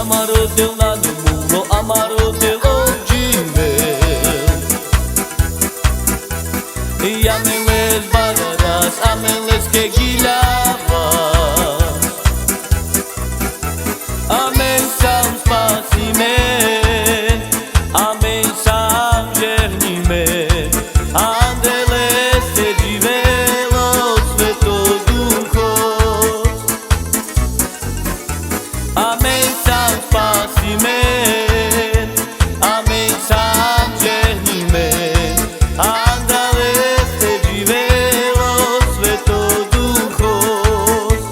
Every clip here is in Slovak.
amaro teu lado mulo, amaro teu ojimel. E ameles bagaras, ameles que guilhava. Amen sam spasime, amen sam žehnime. Andeles te divelo sveto duhos. Amen sam spasime, amen sam žehnime. Andeles te divelo sveto duhos.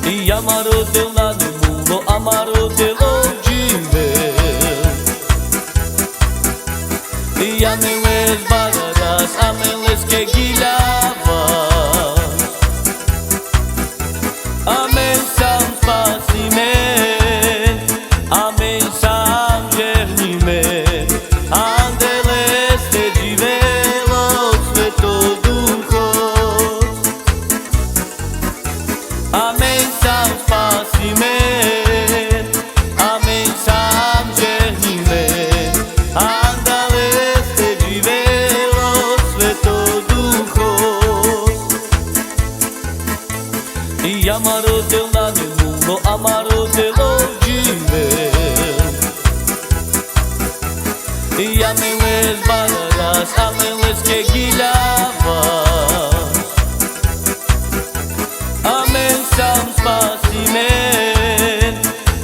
I amaro teu lado mulo, amaro teu ojimel. E ameles bagaras, ameles que guilhava. Amen sam spasime, amen sam žehnime. Andeles te divelo sveto duhos. Amen sam spasime, amen sam žehnime. Andeles te divelo sveto duhos. I amaro teu lado mulo, amaro teu ojimel. E ameles bagaras, ameles que guilhava. Amen sam spasime,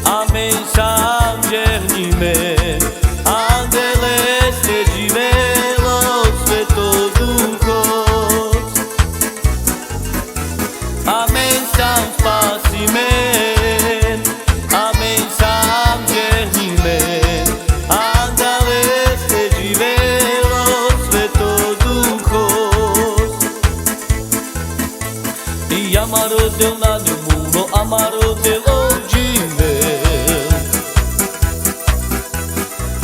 amen sam žehnime. Andeles te divelo sveto duhos. Amen sam spasime, amen sam žehnime. Andeles te divelo sveto duhos. I amaro teu lado mulo, amaro teu ojimel.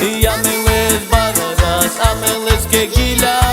E ameles bagaras, ameles que guilhava.